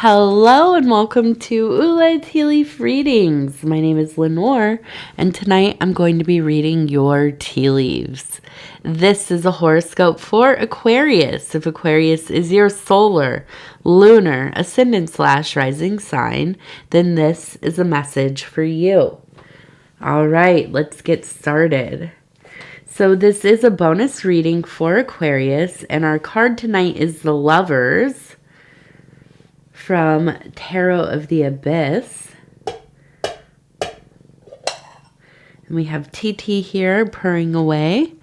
Hello and welcome to Ula Tea Leaf Readings. My name is Lenor, and tonight I'm going to be reading your tea leaves. This is a horoscope for Aquarius. If Aquarius is your solar, lunar, ascendant/rising sign, then this is a message for you. All right, let's get started. So this is a bonus reading for Aquarius, and our card tonight is the Lovers from Tarot of the Abyss. And we have TT here purring away,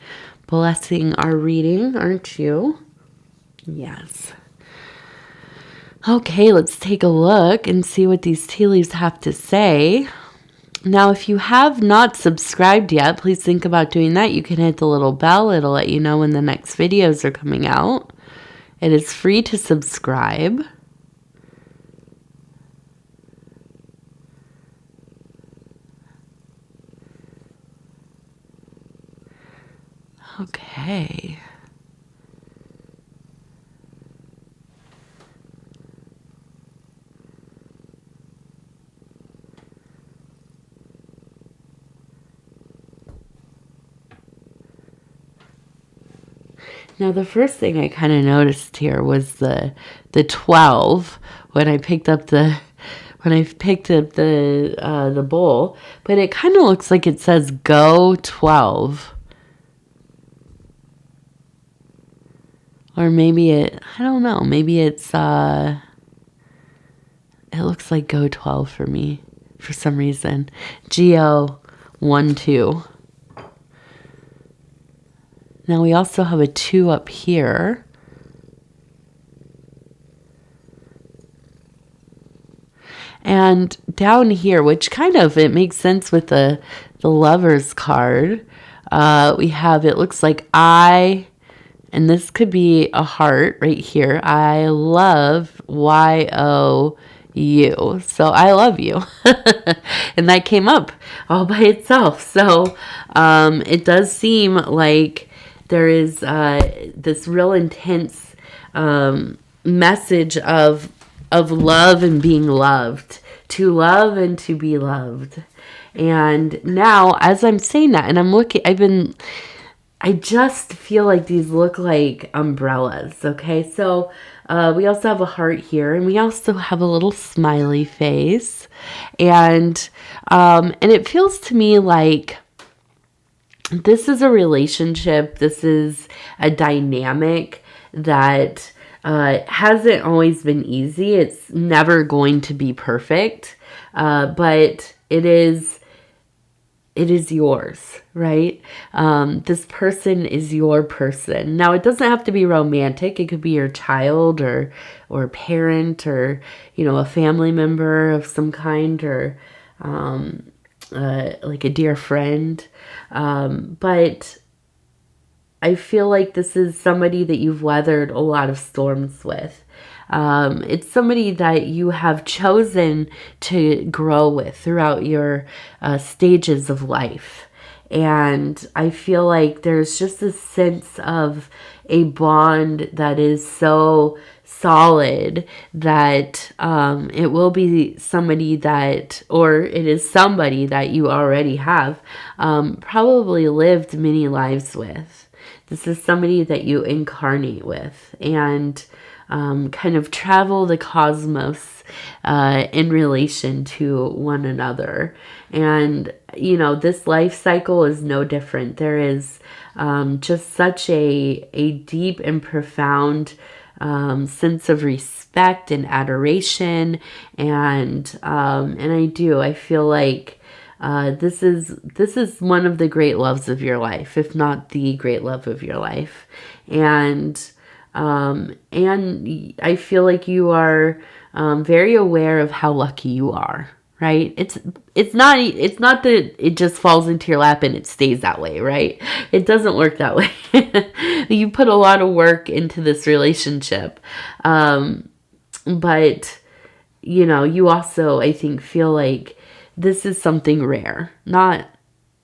blessing our reading, aren't you? Yes. Okay, let's take a look and see what these tea leaves have to say. Now, if you have not subscribed yet, please think about doing that. You can hit the little bell. It'll let you know when the next videos are coming out. It is free to subscribe. Okay. Now, the first thing I kind of noticed here was the 12 when I picked up the bowl, but it kind of looks like it says go 12. Or maybe I don't know, maybe it looks like go 12 for me for some reason. GO12. Now we also have a 2 up here. And down here, which kind of, it makes sense with the Lovers card, we have, it looks like and this could be a heart right here. I love YOU. So I love you. And that came up all by itself. So it does seem like there is this real intense message of love and being loved. To love and to be loved. And now, as I'm saying that, and I'm looking, I just feel like these look like umbrellas, okay? So we also have a heart here, and we also have a little smiley face. And it feels to me like this is a relationship, this is a dynamic that hasn't always been easy. It's never going to be perfect, but it is yours, right? This person is your person. Now, it doesn't have to be romantic. It could be your child or parent or, a family member of some kind or like a dear friend. But I feel like this is somebody that you've weathered a lot of storms with. It's somebody that you have chosen to grow with throughout your stages of life. And I feel like there's just a sense of a bond that is so solid that it will be somebody that, or it is somebody that you already have probably lived many lives with. This is somebody that you incarnate with and kind of travel the cosmos in relation to one another. And, this life cycle is no different. There is just such a deep and profound sense of respect and adoration. And I feel like this is one of the great loves of your life, if not the great love of your life. And I feel like you are very aware of how lucky you are, right? It's not that it just falls into your lap and it stays that way, right? It doesn't work that way. You put a lot of work into this relationship. But you also, I think, feel like this is something rare. Not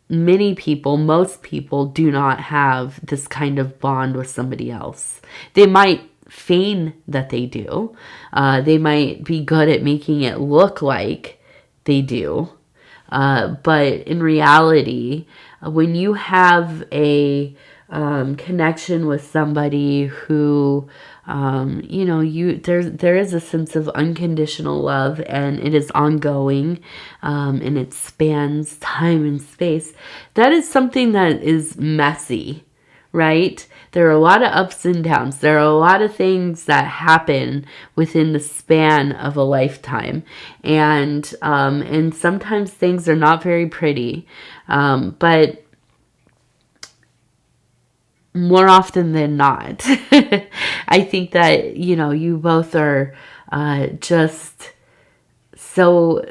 many people, most people do not have this kind of bond with somebody else. They might feign that they do. They might be good at making it look like they do. But in reality, when you have a connection with somebody who, there is a sense of unconditional love, and it is ongoing, and it spans time and space. That is something that is messy, right? There are a lot of ups and downs. There are a lot of things that happen within the span of a lifetime. And sometimes things are not very pretty. But more often than not, I think that, you both are just so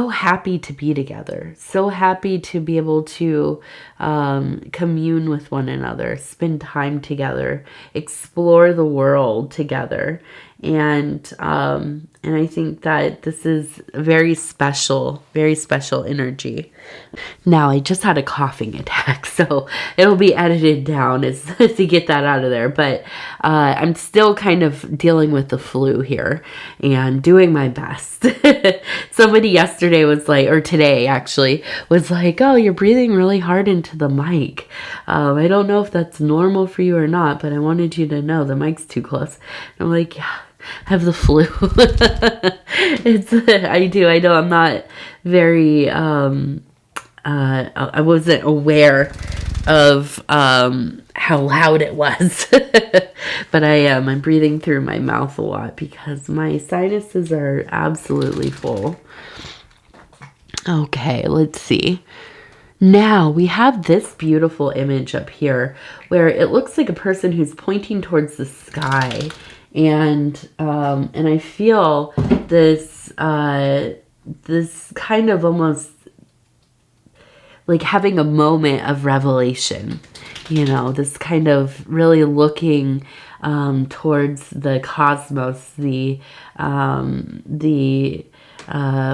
happy to be together, so happy to be able to commune with one another, spend time together, explore the world together. And I think that this is a very special energy. Now, I just had a coughing attack, so it'll be edited down as to get that out of there. But I'm still kind of dealing with the flu here and doing my best. Somebody yesterday was like, or today actually, was like, oh, you're breathing really hard into the mic. I don't know if that's normal for you or not, but I wanted you to know the mic's too close. And I'm like, yeah. I have the flu. I do. I know I'm not very, I wasn't aware of how loud it was. But I am. I'm breathing through my mouth a lot because my sinuses are absolutely full. Okay, let's see. Now we have this beautiful image up here where it looks like a person who's pointing towards the sky. And I feel this kind of almost like having a moment of revelation, this kind of really looking towards the cosmos, the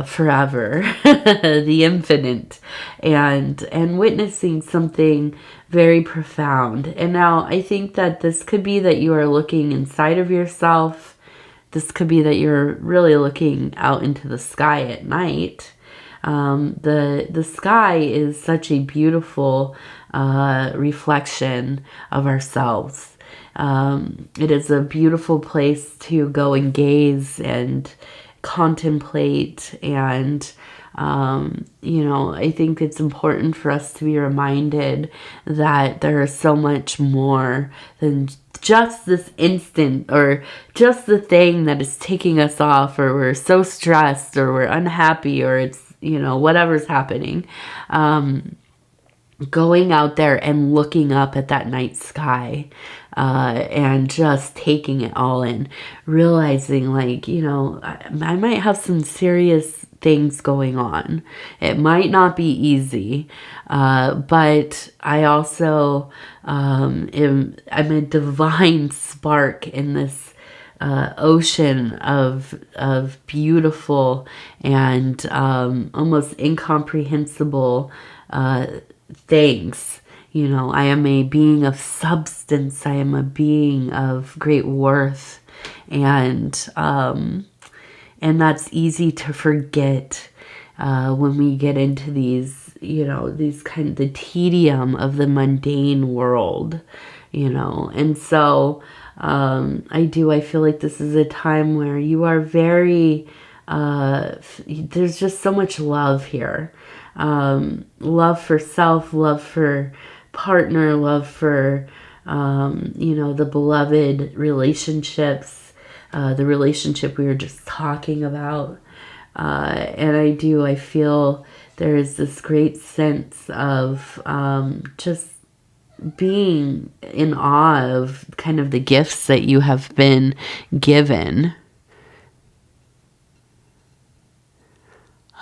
forever, the infinite, and witnessing something very profound. And now I think that this could be that you are looking inside of yourself. This could be that you're really looking out into the sky at night. The sky is such a beautiful reflection of ourselves. It is a beautiful place to go and gaze and contemplate, and I think it's important for us to be reminded that there is so much more than just this instant, or just the thing that is taking us off, or we're so stressed, or we're unhappy, or it's whatever's happening. Going out there and looking up at that night sky, and just taking it all in, realizing I might have some serious things going on. It might not be easy, but I also I'm a divine spark in this ocean of beautiful and almost incomprehensible things. I am a being of substance. I am a being of great worth, and that's easy to forget when we get into these, these kind of the tedium of the mundane world, and so I feel like this is a time where you are very, there's just so much love here. Love for self, love for partner, love for, the beloved relationships, the relationship we were just talking about. And I feel there is this great sense of just being in awe of kind of the gifts that you have been given.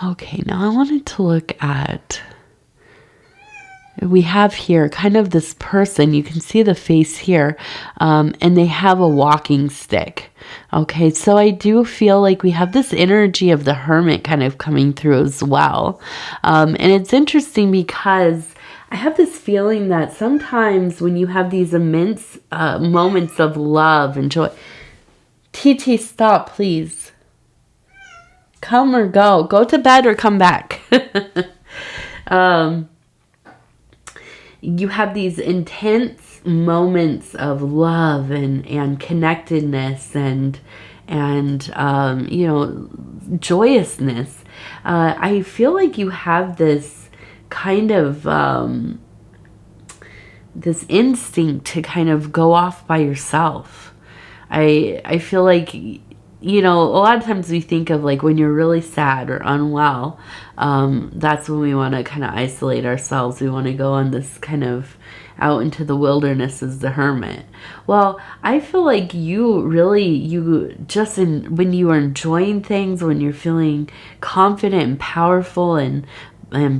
Okay, now I wanted to look at, we have here kind of this person, you can see the face here, and they have a walking stick. Okay, so I do feel like we have this energy of the hermit kind of coming through as well. And it's interesting because I have this feeling that sometimes when you have these immense moments of love and joy. TT, stop, please. Come or go. Go to bed or come back. You have these intense moments of love and connectedness and you know, joyousness. I feel like you have this kind of this instinct to kind of go off by yourself. I feel like, you know, a lot of times we think of like when you're really sad or unwell, that's when we want to kind of isolate ourselves. We want to go on this kind of out into the wilderness as the hermit. Well, I feel like you just when you are enjoying things, when you're feeling confident and powerful and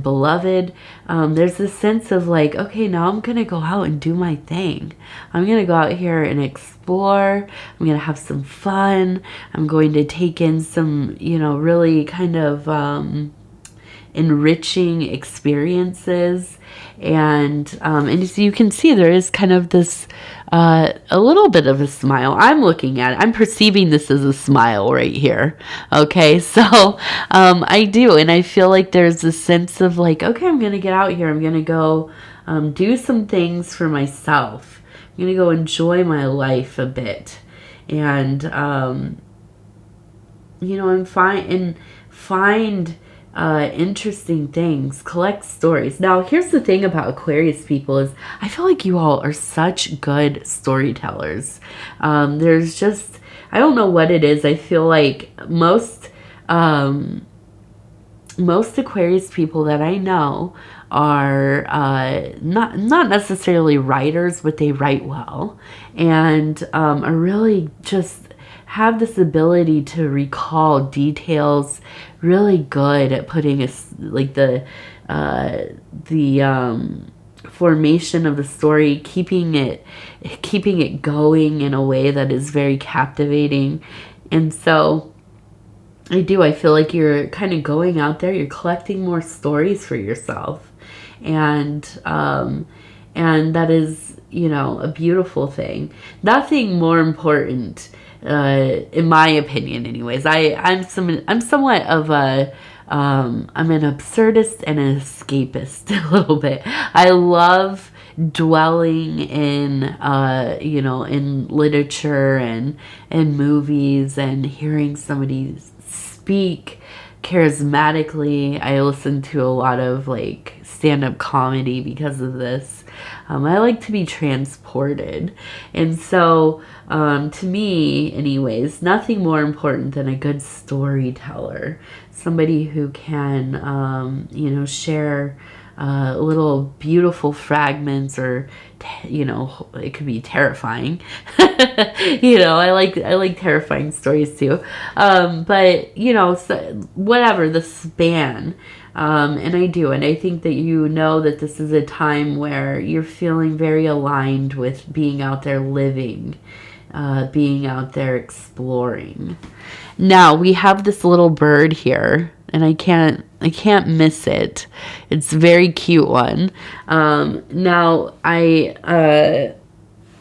beloved, there's this sense of like, okay, now I'm gonna go out and do my thing. I'm gonna go out here and explore. I'm gonna have some fun. I'm going to take in some, you know, really kind of enriching experiences. And as you can see, there is kind of this a little bit of a smile. I'm looking at it. I'm perceiving this as a smile right here. Okay, so I do, and I feel like there's a sense of like, okay, I'm gonna get out here. I'm gonna go do some things for myself. I'm gonna go enjoy my life a bit, and you know, and find interesting things, collect stories. Now, here's the thing about Aquarius people is I feel like you all are such good storytellers. There's just, I don't know what it is. I feel like most Aquarius people that I know are not necessarily writers, but they write well and are really just have this ability to recall details, really good at putting like the formation of the story, keeping it going in a way that is very captivating. And so I feel like you're kind of going out there, you're collecting more stories for yourself, and that is, you know, a beautiful thing. Nothing more important, in my opinion anyways. I'm somewhat of a I'm an absurdist and an escapist a little bit. I love dwelling in you know, in literature and movies and hearing somebody speak charismatically. I listen to a lot of like stand-up comedy because of this. I like to be transported, and so to me anyways, nothing more important than a good storyteller, somebody who can you know, share little beautiful fragments, or you know, it could be terrifying. You know, I like terrifying stories too, but you know, so whatever the span. And I think that you know that this is a time where you're feeling very aligned with being out there living, being out there exploring. Now we have this little bird here, and I can't miss it. It's a very cute one. Now I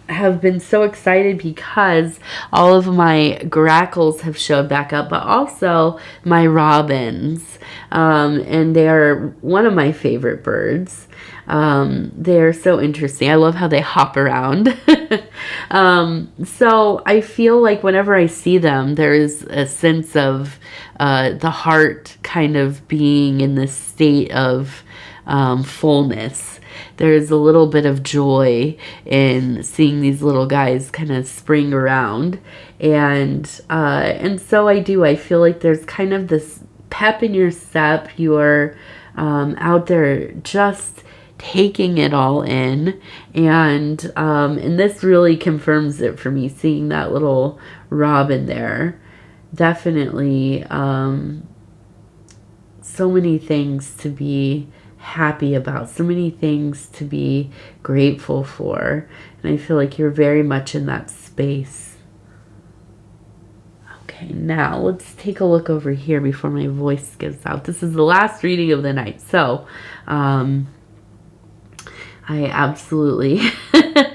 have been so excited because all of my grackles have showed back up, but also my robins. And they are one of my favorite birds. They are so interesting. I love how they hop around. So I feel like whenever I see them, there is a sense of the heart kind of being in this state of fullness. There's a little bit of joy in seeing these little guys kind of spring around. And so I feel like there's kind of this pep in your step. You're out there just taking it all in. And this really confirms it for me, seeing that little robin there. Definitely so many things to be happy about, so many things to be grateful for, and I feel like you're very much in that space. Okay, now let's take a look over here before my voice gives out. This is the last reading of the night, so I absolutely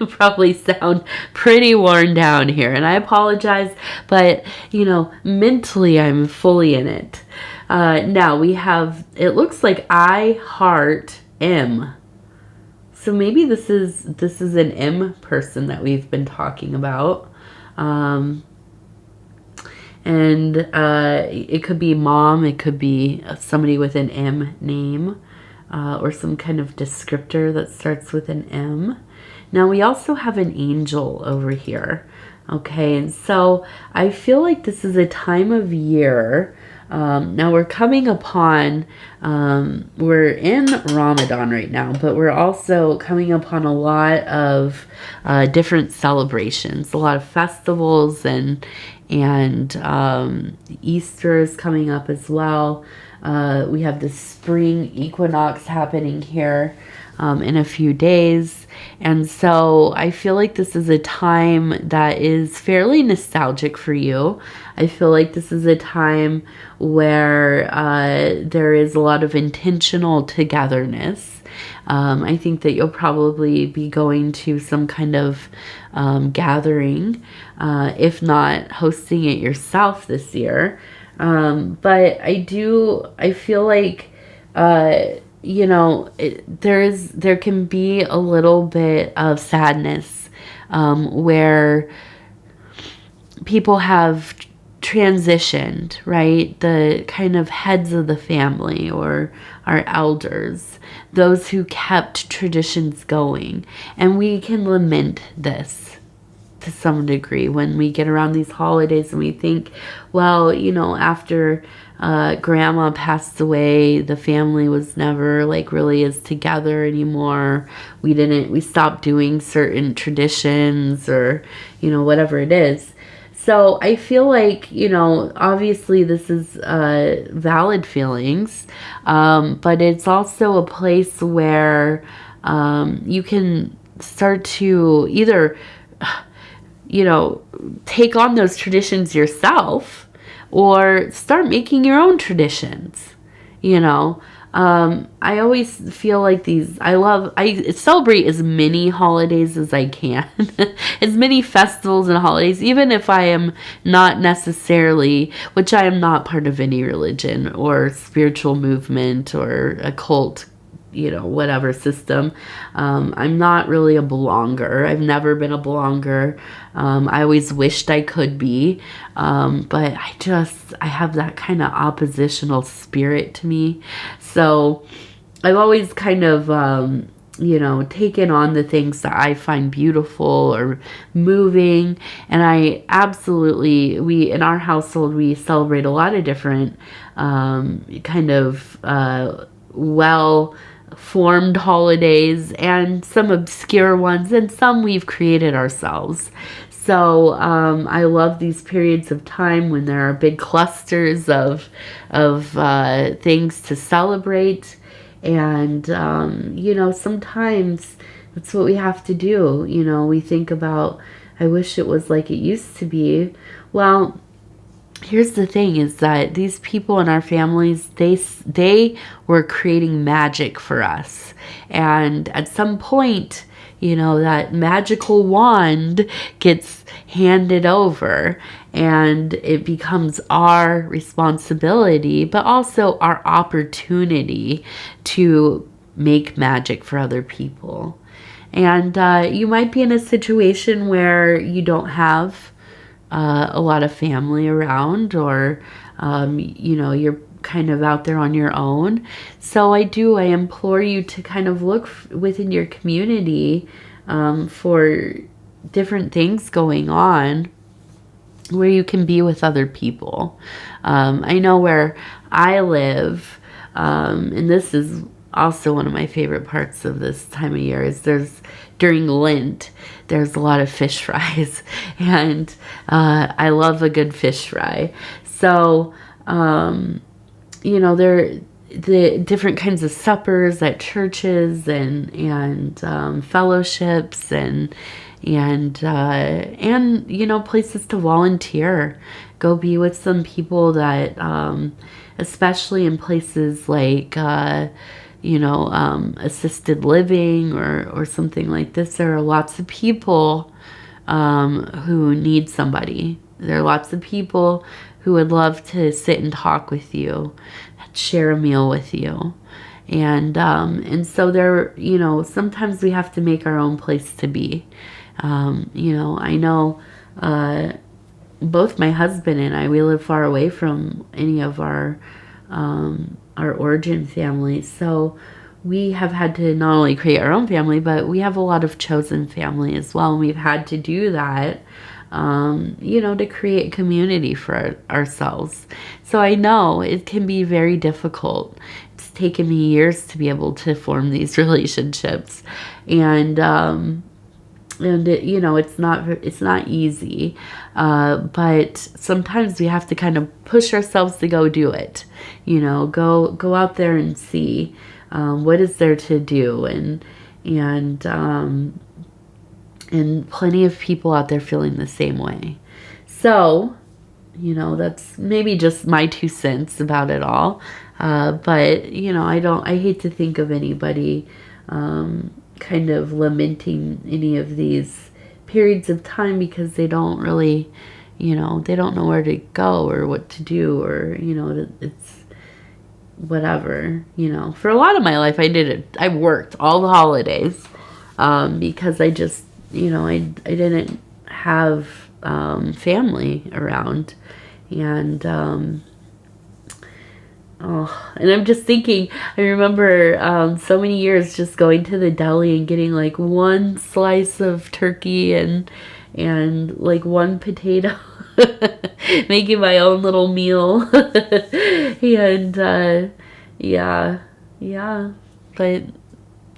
probably sound pretty worn down here, and I apologize, but you know, mentally I'm fully in it. Now we have, it looks like I heart M. So maybe this is an M person that we've been talking about. And it could be mom, it could be somebody with an M name, or some kind of descriptor that starts with an M. Now we also have an angel over here. Okay, and so I feel like this is a time of year. Now we're coming upon, we're in Ramadan right now, but we're also coming upon a lot of different celebrations, a lot of festivals, and Easter is coming up as well. We have the spring equinox happening here in a few days. And so I feel like this is a time that is fairly nostalgic for you. I feel like this is a time where there is a lot of intentional togetherness. I think that you'll probably be going to some kind of gathering, if not hosting it yourself this year. But I feel like, you know, there can be a little bit of sadness, where people have transitioned, right? The kind of heads of the family, or our elders, those who kept traditions going. And we can lament this to some degree when we get around these holidays and we think, well, you know, after grandma passed away, the family was never like really as together anymore. We stopped doing certain traditions, or, you know, whatever it is. So I feel like, you know, obviously this is valid feelings, but it's also a place where you can start to either, you know, take on those traditions yourself, or start making your own traditions, you know. I always feel like I celebrate as many holidays as I can, as many festivals and holidays, even if I am not necessarily, which I am not part of any religion or spiritual movement or a cult, you know, whatever system. I'm not really a belonger. I've never been a belonger. I always wished I could be. But I have that kind of oppositional spirit to me. So I've always kind of, you know, taken on the things that I find beautiful or moving. And I absolutely, in our household, we celebrate a lot of different kind of well-formed holidays, and some obscure ones, and some we've created ourselves. So I love these periods of time when there are big clusters of things to celebrate. And, you know, sometimes that's what we have to do. You know, we think about, I wish it was like it used to be. Well, here's the thing, is that these people in our families, they were creating magic for us. And at some point, you know, that magical wand gets handed over, and it becomes our responsibility, but also our opportunity to make magic for other people. And you might be in a situation where you don't have a lot of family around, or, you know, you're kind of out there on your own. So I implore you to kind of look within your community for different things going on where you can be with other people. I know where I live, and this is also one of my favorite parts of this time of year, is during Lent, there's a lot of fish fries, and I love a good fish fry. So, you know, the different kinds of suppers at churches, and fellowships, and you know, places to volunteer. Go be with some people that, especially in places like, assisted living or something like this. There are lots of people who need somebody. There are lots of people who would love to sit and talk with you, share a meal with you. And so there, sometimes we have to make our own place to be. I know both my husband and I, we live far away from any of our origin families. So we have had to not only create our own family, but we have a lot of chosen family as well. And we've had to do that, to create community for ourselves. So I know it can be very difficult. It's taken me years to be able to form these relationships. And it's not easy, but sometimes we have to kind of push ourselves to go do it. Go out there and see what is there to do, and plenty of people out there feeling the same way. So, that's maybe just my 2 cents about it all. But I hate to think of anybody kind of lamenting any of these periods of time, because they don't really, they don't know where to go or what to do, or, it's whatever, For a lot of my life, I worked all the holidays, because I just, I didn't have family around. And and I'm just thinking, I remember so many years just going to the deli and getting like one slice of turkey and like one potato, making my own little meal. And yeah, but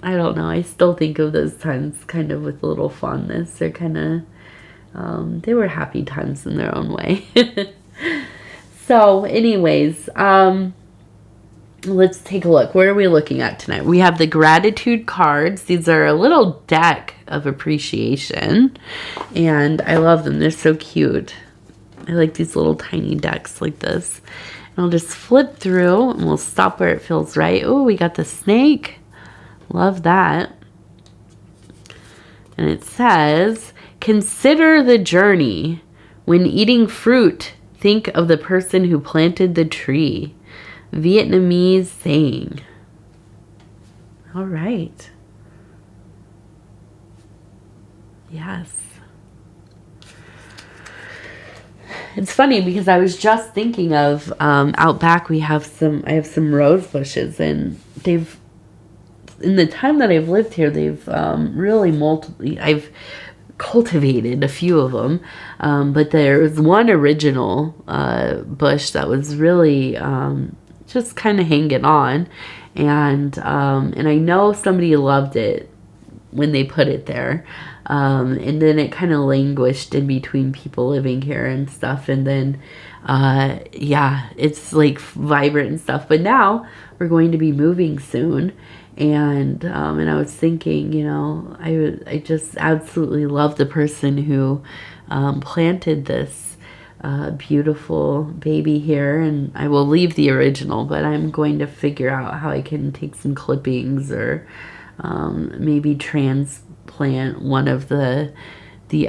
I don't know, I still think of those times kind of with a little fondness. They're kind of they were happy times in their own way. So anyways, let's take a look. What are we looking at tonight? We have the gratitude cards. These are a little deck of appreciation, and I love them. They're so cute. I like these little tiny decks like this. And I'll just flip through, and we'll stop where it feels right. Oh, we got the snake. Love that. And it says, consider the journey. When eating fruit, think of the person who planted the tree. Vietnamese saying. All right. Yes. It's funny because I was just thinking of out back I have some rose bushes, and in the time that I've lived here, they've really I've cultivated a few of them, but there was one original bush that was really just kind of hanging on, and I know somebody loved it when they put it there, and then it kind of languished in between people living here and stuff, and then it's like vibrant and stuff. But now we're going to be moving soon, and I was thinking, I just absolutely love the person who planted this beautiful baby here, and I will leave the original, but I'm going to figure out how I can take some clippings or maybe transplant one of the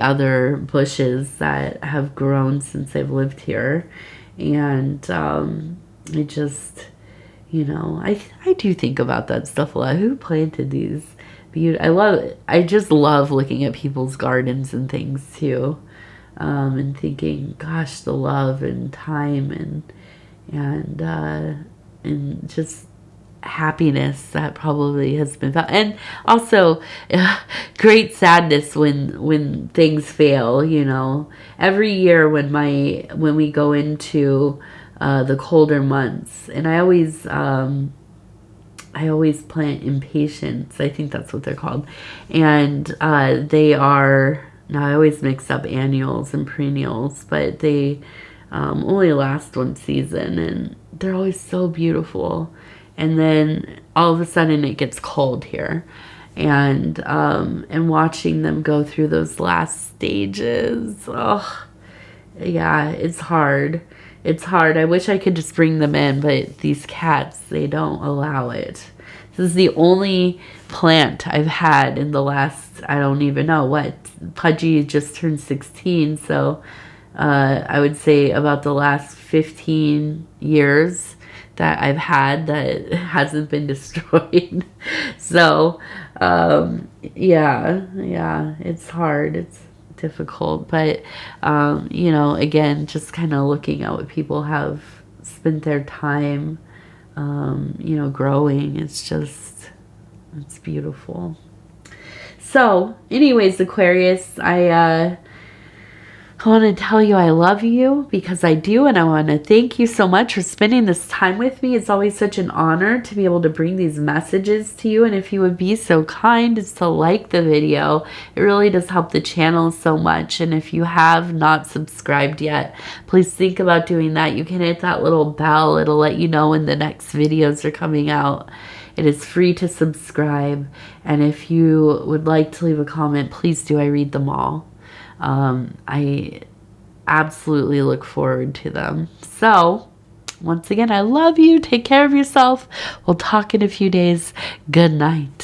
other bushes that have grown since I've lived here. And I just, I do think about that stuff a lot. Who planted these? I just love looking at people's gardens and things too. And thinking, gosh, the love and time and just happiness that probably has been felt, and also great sadness when things fail. Every year when we go into the colder months, and I always plant impatiens. I think that's what they're called, and they are. Now, I always mix up annuals and perennials, but they only last one season, and they're always so beautiful. And then all of a sudden it gets cold here, and watching them go through those last stages, oh, yeah, it's hard. It's hard. I wish I could just bring them in, but these cats, they don't allow it. This is the only plant I've had in the last, I don't even know what. Pudgy just turned 16, so I would say about the last 15 years that I've had that hasn't been destroyed. So, yeah, it's hard. It's difficult. But, you know, again, just kind of looking at what people have spent their time, you know, growing. It's just, it's beautiful. So, anyways, Aquarius, I want to tell you I love you because I do, and I want to thank you so much for spending this time with me. It's always such an honor to be able to bring these messages to you, and if you would be so kind as to like the video, it really does help the channel so much. And if you have not subscribed yet, please think about doing that. You can hit that little bell. It'll let you know when the next videos are coming out. It is free to subscribe, and if you would like to leave a comment, please do. I read them all. I absolutely look forward to them. So, once again, I love you. Take care of yourself. We'll talk in a few days. Good night.